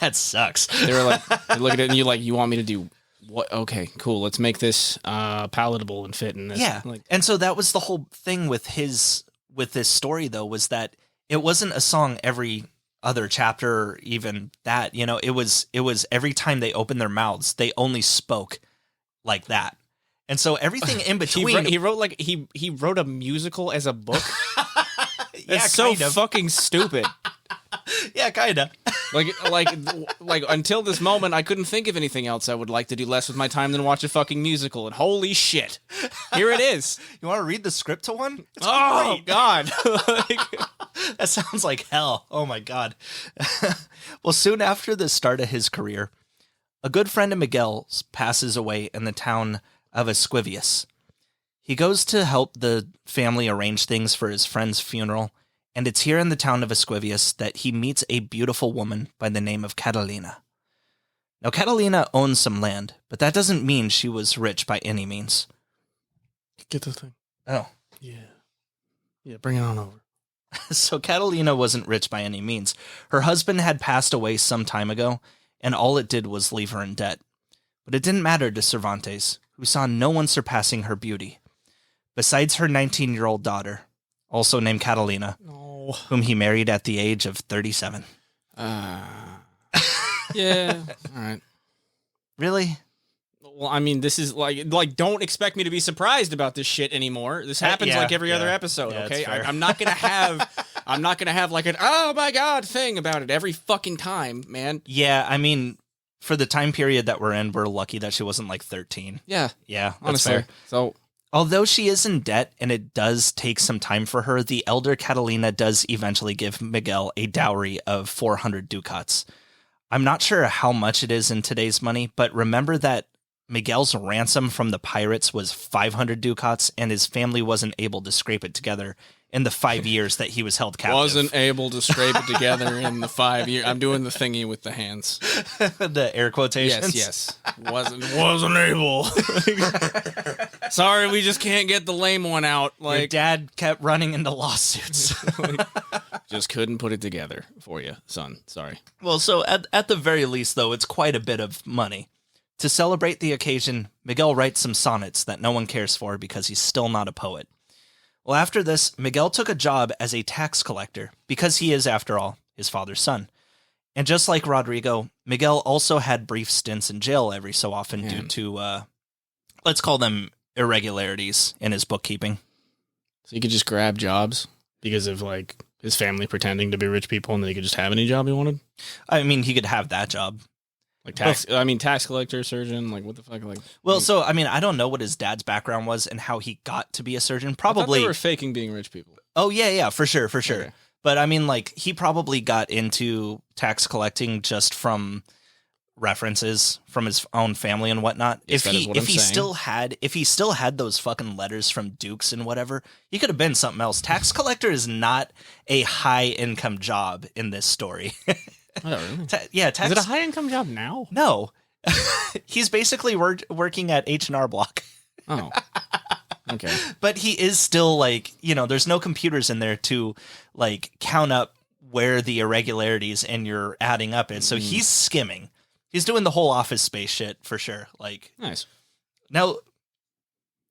That sucks. They were like, they look at it and you're like, you want me to do what? Okay, cool. Let's make this palatable and fit in this. Yeah. And so that was the whole thing with this story though, was that it wasn't a song every other chapter or even that, it was every time they opened their mouths, they only spoke like that. And so everything in between, he wrote a musical as a book. That's so fucking stupid. Yeah, kind of. Like until this moment, I couldn't think of anything else I would like to do less with my time than watch a fucking musical. And holy shit, here it is. You want to read the script to one? It's great. God. That sounds like hell. Oh my God. Well, soon after the start of his career, a good friend of Miguel's passes away in the town of Esquivias. He goes to help the family arrange things for his friend's funeral, and it's here in the town of Esquivias that he meets a beautiful woman by the name of Catalina. Now, Catalina owns some land, but that doesn't mean she was rich by any means. Get the thing. Oh. Yeah, bring it on over. So Catalina wasn't rich by any means. Her husband had passed away some time ago, and all it did was leave her in debt. But it didn't matter to Cervantes, who saw no one surpassing her beauty. Besides her 19-year-old daughter, also named Catalina, whom he married at the age of 37. Yeah, all right. Really? Well, I mean, this is like, don't expect me to be surprised about this shit anymore. This happens like every other episode, okay? I'm not gonna have like an oh my God thing about it every fucking time, man. Yeah, I mean, for the time period that we're in, we're lucky that she wasn't like 13. Yeah, that's honestly. fair. So, although she is in debt and it does take some time for her, the elder Catalina does eventually give Miguel a dowry of 400 ducats. I'm not sure how much it is in today's money, but remember that Miguel's ransom from the pirates was 500 ducats, and his family wasn't able to scrape it together in the 5 years that he was held captive. Wasn't able to scrape it together in the 5 years. I'm doing the thingy with the hands. The air quotations? Yes. Wasn't able. Sorry, we just can't get the lame one out. Like, your dad kept running into lawsuits. Just couldn't put it together for you, son. Sorry. Well, so at the very least, though, it's quite a bit of money. To celebrate the occasion, Miguel writes some sonnets that no one cares for because he's still not a poet. Well, after this, Miguel took a job as a tax collector because he is, after all, his father's son. And just like Rodrigo, Miguel also had brief stints in jail every so often due to, let's call them irregularities in his bookkeeping. So he could just grab jobs because of like his family pretending to be rich people, and then he could just have any job he wanted. I mean, he could have that job. Like tax collector, surgeon, like what the fuck? Like, well, so I mean, I don't know what his dad's background was and how he got to be a surgeon. Probably they were faking being rich people. Oh yeah, for sure. Okay. But I mean, like he probably got into tax collecting just from references from his own family and whatnot. Yes, if he still had those fucking letters from dukes and whatever, he could have been something else. Tax collector is not a high income job in this story. Oh, really? Is it a high income job now? No. He's basically working at H&R Block. Oh. Okay. But he is still like, there's no computers in there to like count up where the irregularities and you're adding up is. So he's skimming. He's doing the whole Office Space shit for sure. Like, nice. Now,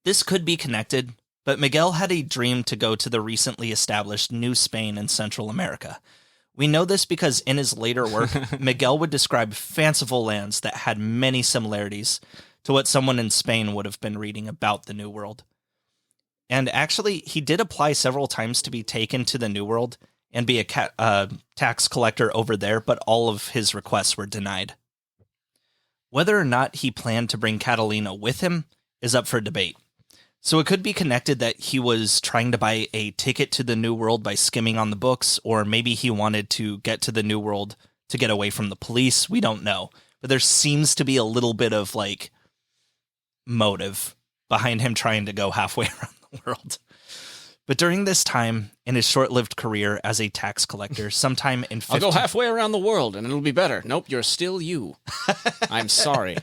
this could be connected, but Miguel had a dream to go to the recently established New Spain in Central America. We know this because in his later work, Miguel would describe fanciful lands that had many similarities to what someone in Spain would have been reading about the New World. And actually, he did apply several times to be taken to the New World and be a tax collector over there, but all of his requests were denied. Whether or not he planned to bring Catalina with him is up for debate. So it could be connected that he was trying to buy a ticket to the New World by skimming on the books, or maybe he wanted to get to the New World to get away from the police. We don't know. But there seems to be a little bit of like motive behind him trying to go halfway around the world. But during this time in his short-lived career as a tax collector, sometime in I'll go halfway around the world and it'll be better. Nope, you're still you. I'm sorry.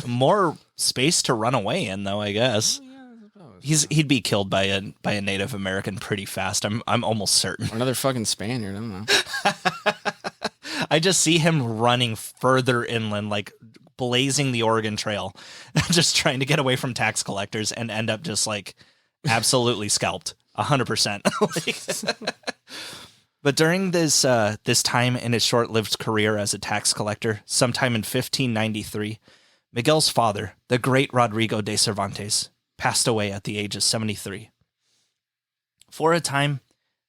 More space to run away in, though, I guess. He'd be killed by a Native American pretty fast. I'm almost certain. Or another fucking Spaniard. I don't know. I just see him running further inland, like blazing the Oregon Trail, just trying to get away from tax collectors and end up just like absolutely scalped. 100%. But during this time in his short-lived career as a tax collector, sometime in 1593, Miguel's father, the great Rodrigo de Cervantes, passed away at the age of 73. For a time,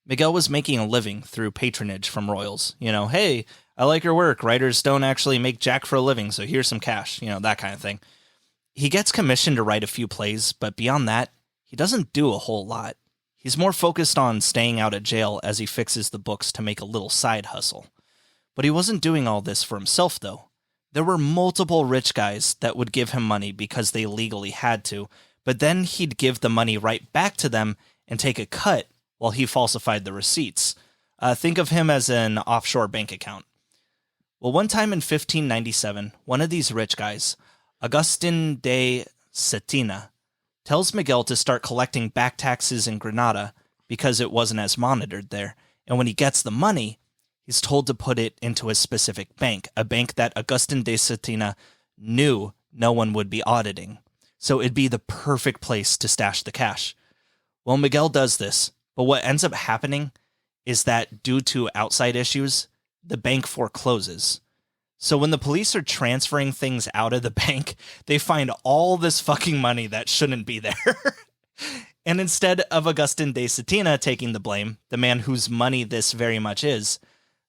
Miguel was making a living through patronage from royals. Hey, I like your work. Writers don't actually make jack for a living, so here's some cash. That kind of thing. He gets commissioned to write a few plays, but beyond that, he doesn't do a whole lot. He's more focused on staying out of jail as he fixes the books to make a little side hustle. But he wasn't doing all this for himself, though. There were multiple rich guys that would give him money because they legally had to, but then he'd give the money right back to them and take a cut while he falsified the receipts. Think of him as an offshore bank account. Well, one time in 1597, one of these rich guys, Agustin de Cetina, tells Miguel to start collecting back taxes in Granada because it wasn't as monitored there. And when he gets the money, he's told to put it into a specific bank, a bank that Agustin de Cetina knew no one would be auditing. So it'd be the perfect place to stash the cash. Well, Miguel does this, but what ends up happening is that due to outside issues, the bank forecloses. So when the police are transferring things out of the bank, they find all this fucking money that shouldn't be there. And instead of Agustin de Cetina taking the blame, the man whose money this very much is,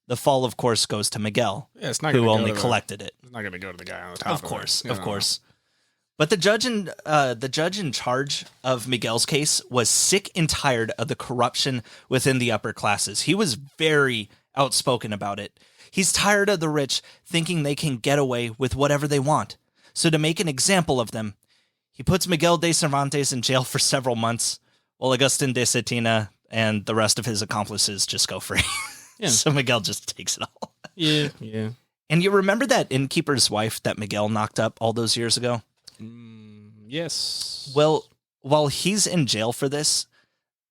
the fall, of course, goes to Miguel, who only collected it. It's not going to go to the guy on the top. Of course. But the judge in charge of Miguel's case was sick and tired of the corruption within the upper classes. He was very outspoken about it. He's tired of the rich thinking they can get away with whatever they want. So to make an example of them, he puts Miguel de Cervantes in jail for several months, while Agustin de Cetina and the rest of his accomplices just go free. Yeah. So Miguel just takes it all. Yeah. And you remember that innkeeper's wife that Miguel knocked up all those years ago? Yes. Well, while he's in jail for this,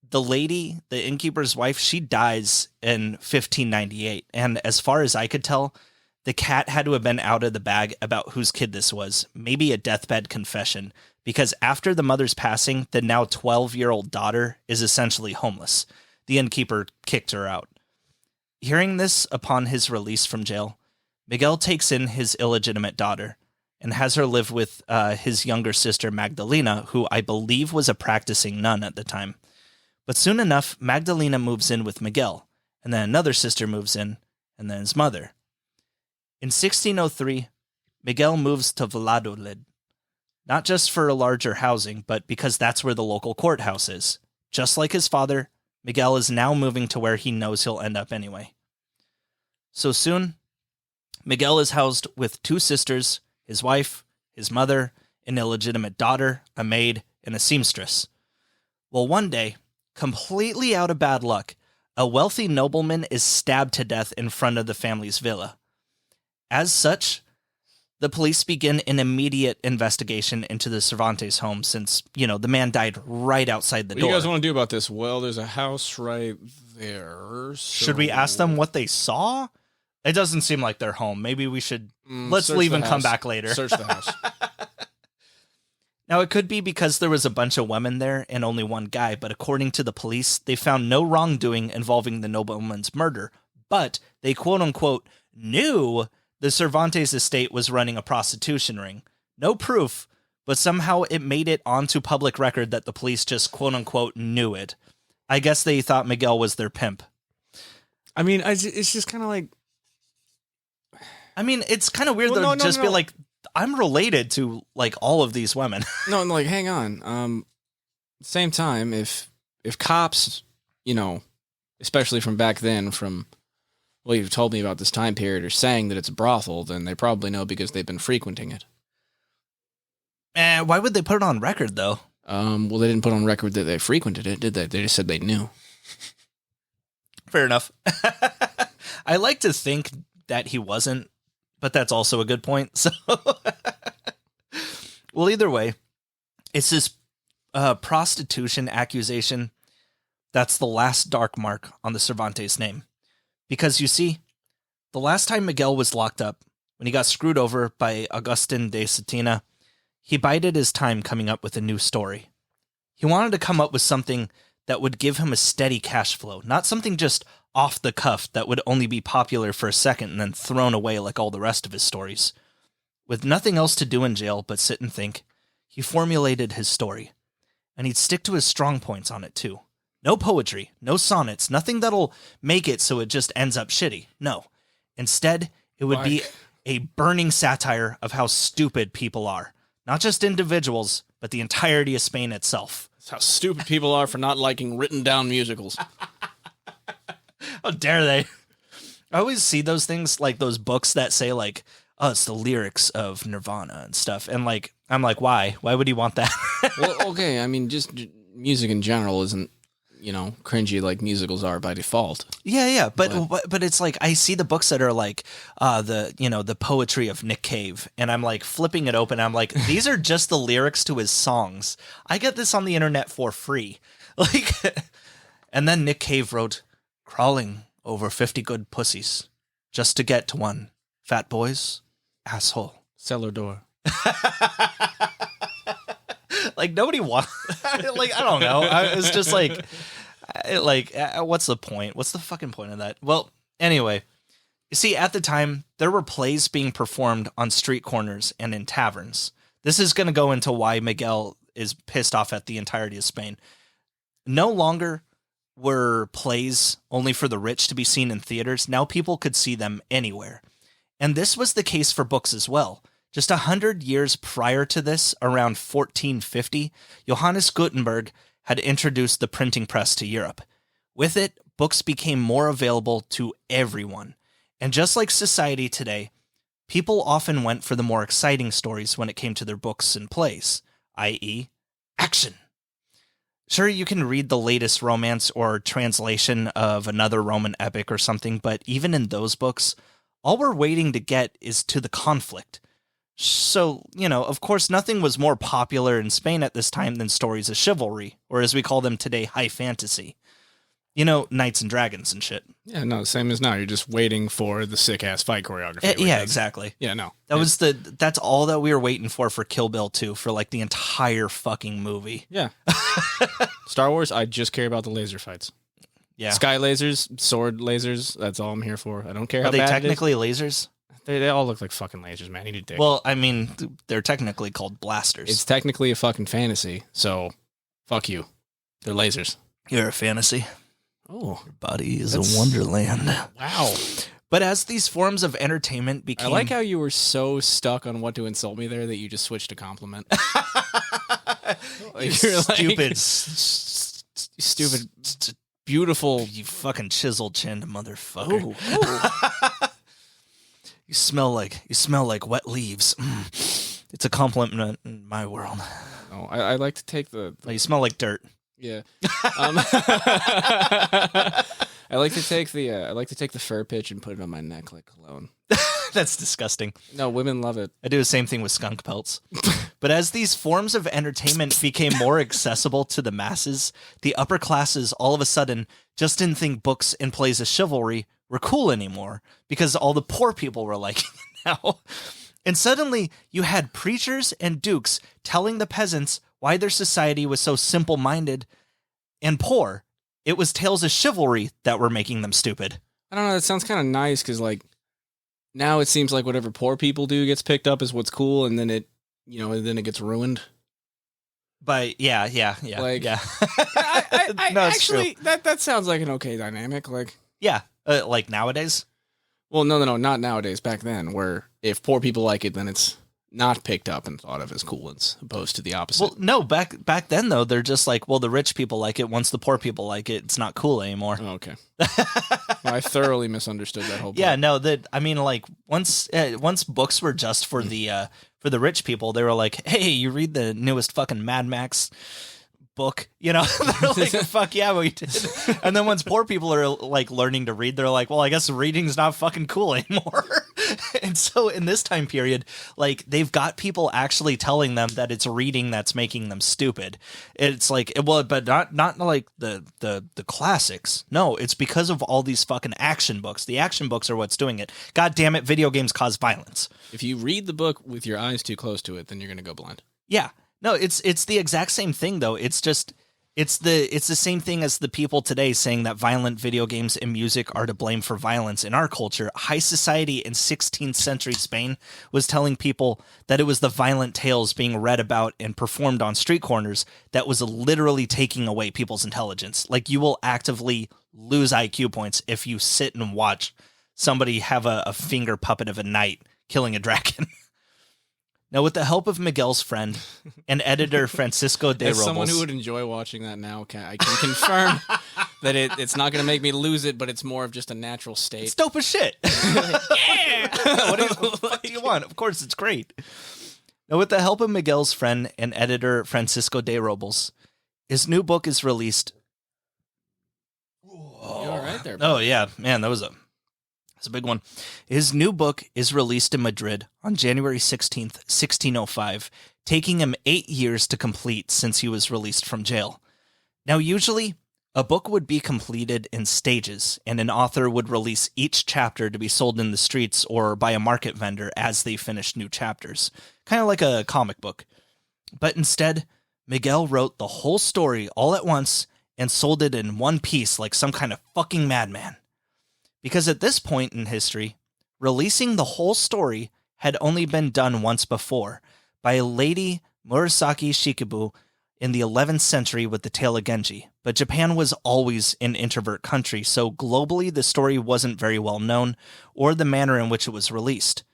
the lady, the innkeeper's wife, she dies in 1598. And as far as I could tell, the cat had to have been out of the bag about whose kid this was. Maybe a deathbed confession. Because after the mother's passing, the now 12-year-old daughter is essentially homeless. The innkeeper kicked her out. Hearing this upon his release from jail, Miguel takes in his illegitimate daughter and has her live with his younger sister Magdalena, who I believe was a practicing nun at the time. But soon enough, Magdalena moves in with Miguel, and then another sister moves in, and then his mother. In 1603, Miguel moves to Valladolid, not just for a larger housing, but because that's where the local courthouse is. Just like his father, Miguel is now moving to where he knows he'll end up anyway. So soon, Miguel is housed with 2 sisters, his wife, his mother, an illegitimate daughter, a maid, and a seamstress. Well, one day, completely out of bad luck, a wealthy nobleman is stabbed to death in front of the family's villa. As such, the police begin an immediate investigation into the Cervantes home since, the man died right outside the door. What do you guys want to do about this? Well, there's a house right there. So... Should we ask them what they saw? It doesn't seem like their home. Maybe we should... let's leave and come back later. Search the house. Now, it could be because there was a bunch of women there and only one guy, but according to the police, they found no wrongdoing involving the nobleman's murder, but they quote-unquote knew the Cervantes estate was running a prostitution ring. No proof, but somehow it made it onto public record that the police just quote-unquote knew it. I guess they thought Miguel was their pimp. I mean, it's just kind of like... I mean, it's kind of weird to be like, I'm related to, like, all of these women. No, like, hang on. Same time, if cops, especially from back then, well, you've told me about this time period, are saying that it's a brothel, then they probably know because they've been frequenting it. Why would they put it on record, though? Well, they didn't put on record that they frequented it, did they? They just said they knew. Fair enough. I like to think that he wasn't, but that's also a good point. So, well, either way, it's this prostitution accusation that's the last dark mark on the Cervantes name. Because you see, the last time Miguel was locked up, when he got screwed over by Agustin de Cetina, he bided his time coming up with a new story. He wanted to come up with something that would give him a steady cash flow, not something just off the cuff that would only be popular for a second and then thrown away like all the rest of his stories. With nothing else to do in jail but sit and think, he formulated his story, and he'd stick to his strong points on it too. No poetry, no sonnets, nothing that'll make it so it just ends up shitty. No. Instead, it would be a burning satire of how stupid people are. Not just individuals, but the entirety of Spain itself. That's how stupid people are for not liking written down musicals. How dare they? I always see those things, like those books that say, like, oh, it's the lyrics of Nirvana and stuff. And, like, I'm like, why? Why would he want that? Well, okay, I mean, just music in general isn't, cringy like musicals are by default. Yeah, but it's like, I see the books that are like, the poetry of Nick Cave, and I'm like flipping it open. I'm like, these are just the lyrics to his songs. I get this on the internet for free. Like, and then Nick Cave wrote, crawling over 50 good pussies just to get to one. Fat boys, asshole. Cellar door. Like, nobody wants... like, I don't know. It's just like, what's the point? What's the fucking point of that? Well, anyway, you see, at the time, there were plays being performed on street corners and in taverns. This is going to go into why Miguel is pissed off at the entirety of Spain. No longer were plays only for the rich to be seen in theaters. Now people could see them anywhere. And this was the case for books as well. Just 100 years prior to this, around 1450, Johannes Gutenberg had introduced the printing press to Europe. With it, books became more available to everyone. And just like society today, people often went for the more exciting stories when it came to their books and plays, i.e., action. Sure, you can read the latest romance or translation of another Roman epic or something, but even in those books, all we're waiting to get is to the conflict. So, of course, nothing was more popular in Spain at this time than stories of chivalry, or as we call them today, high fantasy. Knights and dragons and shit. Yeah, no, same as now. You're just waiting for the sick-ass fight choreography. Yeah, exactly. Yeah, no. That's all that we were waiting for Kill Bill 2, for, like, the entire fucking movie. Yeah. Star Wars, I just care about the laser fights. Yeah. Sky lasers, sword lasers, that's all I'm here for. I don't care how bad it is. Are they technically lasers? They all look like fucking lasers, man. Eat a dick. Well, I mean, they're technically called blasters. It's technically a fucking fantasy, so fuck you. They're lasers. You're a fantasy. Oh. Your body is a wonderland. Wow. But as these forms of entertainment became... I like how you were so stuck on what to insult me there that you just switched to compliment. You stupid... Stupid... Beautiful... You fucking chisel-chinned motherfucker. You smell like wet leaves. It's a compliment in my world. Oh, I like to take the... You smell like dirt. Yeah. I like to take the fur pitch and put it on my neck like cologne. That's disgusting. No, women love it. I do the same thing with skunk pelts. But as these forms of entertainment became more accessible to the masses, the upper classes all of a sudden just didn't think books and plays of chivalry were cool anymore because all the poor people were liking it now. And suddenly you had preachers and dukes telling the peasants why their society was so simple-minded and poor. It was tales of chivalry that were making them stupid. I don't know. That sounds kind of nice because, like, now it seems like whatever poor people do gets picked up as what's cool, and then it gets ruined. But yeah. Like, yeah. No, actually, that sounds like an okay dynamic. Like, yeah, like nowadays. Well, no, not nowadays. Back then, where if poor people like it, then it's not picked up and thought of as cool, as opposed to the opposite. Well, no, back then though, they're just like, well, the rich people like it. Once the poor people like it, it's not cool anymore. Oh, okay. Well, I thoroughly misunderstood that whole. Yeah, no, I mean, like once books were just for the rich people, they were like, hey, you read the newest fucking Mad Max book, you know? They're like, fuck yeah, we did. And then once poor people are like learning to read, they're like, well, I guess reading's not fucking cool anymore. And so in this time period, like they've got people actually telling them that it's reading that's making them stupid. It's like, well, but not like the classics. No, it's because of all these fucking action books. The action books are what's doing it. God damn it, video games cause violence. If you read the book with your eyes too close to it, then you're gonna go blind. Yeah. No, it's the exact same thing though. It's just it's the same thing as the people today saying that violent video games and music are to blame for violence in our culture. High society in 16th century Spain was telling people that it was the violent tales being read about and performed on street corners that was literally taking away people's intelligence. Like you will actively lose IQ points if you sit and watch somebody have a finger puppet of a knight killing a dragon. Now, with the help of Miguel's friend and editor Francisco de Robles... As someone who would enjoy watching that now, I can confirm that it's not going to make me lose it, but it's more of just a natural state. It's dope as shit. Yeah! What the fuck do you want? Of course, it's great. Now, with the help of Miguel's friend and editor Francisco de Robles, his new book is released... Whoa. You all right there, bro? Oh, yeah. Man, that's a big one. His new book is released in Madrid on January 16th, 1605, taking him 8 years to complete since he was released from jail. Now, usually, a book would be completed in stages, and an author would release each chapter to be sold in the streets or by a market vendor as they finished new chapters, kind of like a comic book. But instead, Miguel wrote the whole story all at once and sold it in one piece like some kind of fucking madman. Because at this point in history, releasing the whole story had only been done once before by a lady Murasaki Shikibu in the 11th century with the Tale of Genji. But Japan was always an introvert country, so globally the story wasn't very well known or the manner in which it was released.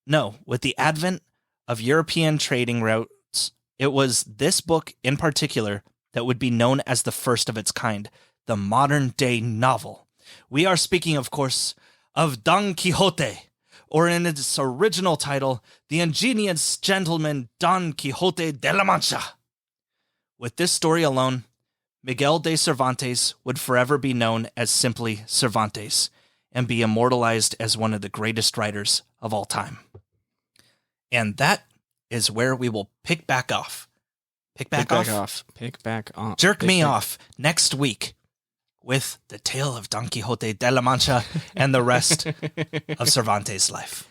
No, with the advent of European trading routes, it was this book in particular that would be known as the first of its kind, the modern-day novel. We are speaking, of course, of Don Quixote, or in its original title, The Ingenious Gentleman Don Quixote de la Mancha. With this story alone, Miguel de Cervantes would forever be known as simply Cervantes and be immortalized as one of the greatest writers of all time. And that is where we will pick back off. Pick back off. Jerk me off next week with the tale of Don Quixote de la Mancha and the rest of Cervantes' life.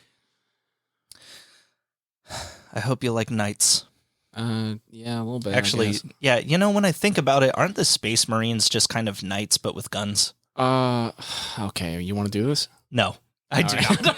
I hope you like knights. Yeah, a little bit. Actually, yeah, you know, when I think about it, aren't the Space Marines just kind of knights but with guns? Okay, you want to do this? No. I do not.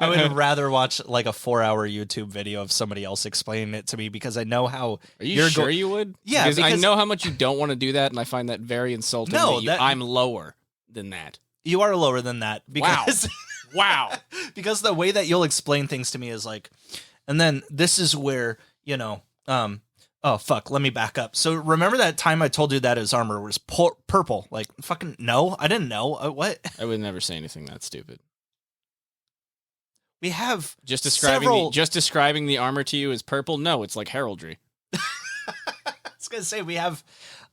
I would rather watch like a 4-hour YouTube video of somebody else explaining it to me because I know how. Are you sure you would? Yeah, because I know how much you don't want to do that, and I find that very insulting. No, I'm lower than that. You are lower than that. Because, Wow. Because the way that you'll explain things to me is like, and then this is where, oh, fuck, let me back up. So remember that time I told you that his armor was purple? Like, fucking, no, I didn't know. What? I would never say anything that stupid. We have just describing the armor to you as purple? No, it's like heraldry. I was going to say, we have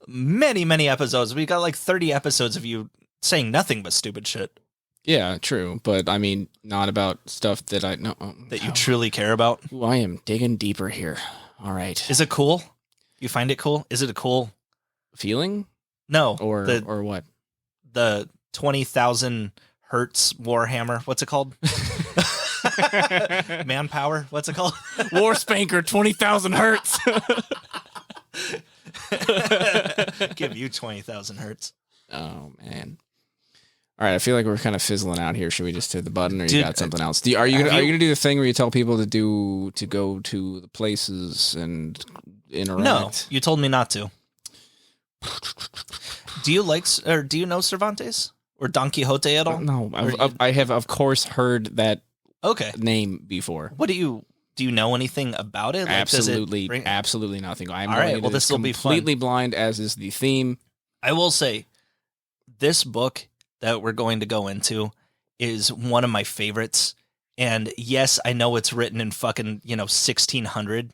many, many episodes. We got like 30 episodes of you saying nothing but stupid shit. Yeah, true. But I mean, not about stuff that I know. That you truly care about. Ooh, I am digging deeper here. All right. Is it cool? You find it cool? Is it a cool feeling? No. Or what? The 20,000 hertz Warhammer. What's it called? Manpower. What's it called? War Spanker 20,000 hertz. Give you 20,000 hertz. Oh man. All right, I feel like we're kind of fizzling out here. Should we just hit the button, or you got something else? Are you gonna do the thing where you tell people to go to the places and interact? No, you told me not to. Do you know Cervantes or Don Quixote at all? No, I have of course heard that name before. What do you know anything about it? Like, absolutely nothing. I'm all right. Well, this will be completely blind, as is the theme. I will say, this book that we're going to go into is one of my favorites. And yes, I know it's written in fucking, 1600,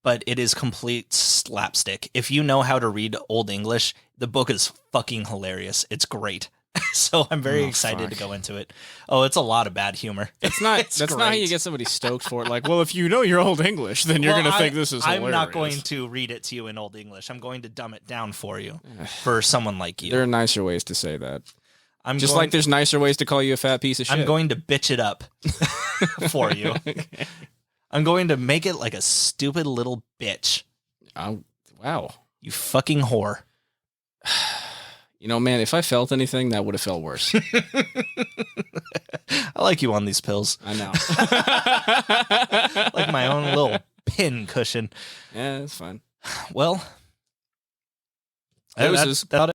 but it is complete slapstick. If you know how to read Old English, the book is fucking hilarious. It's great. So I'm very excited to go into it. Oh, it's a lot of bad humor. That's not how you get somebody stoked for it. Like, well, if you know your Old English, then you're going to think this is hilarious. I'm not going to read it to you in Old English. I'm going to dumb it down for you, for someone like you. There are nicer ways to say that. Like there's nicer ways to call you a fat piece of shit. I'm going to bitch it up for you. Okay. I'm going to make it like a stupid little bitch. Oh, wow. You fucking whore. Man, if I felt anything, that would have felt worse. I like you on these pills. I know. Like my own little pin cushion. Yeah, it's fine. Well, that's about it.